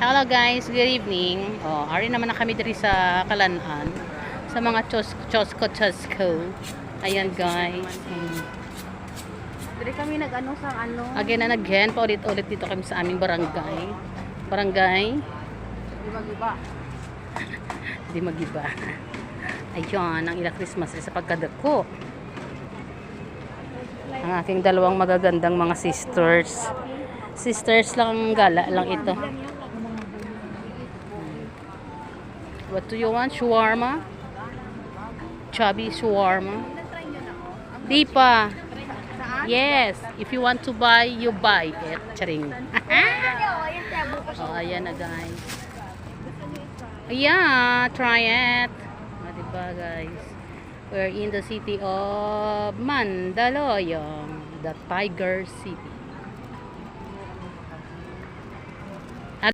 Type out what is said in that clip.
Hello guys, good evening. Oh, ari naman na kami diri sa Kalanan sa mga chosko. Ayan guys. Dili kami nag-ano sa ano. Again na naghen pa ulit dito kami sa aming barangay. Barangay. Di mag-iba. Di magiba. Ayun, ang ila Christmas sa pagkadako. Ang aking dalawang magagandang mga sisters. Sisters lang ang gala lang ito. What do you want? Shawarma? Chubby shawarma? Di pa. Yes. If you want to buy, you buy it. Charing. Oh, ayan na guys. Yeah, try it. Diba guys? We're in the city of Mandaluyong, the Tiger City.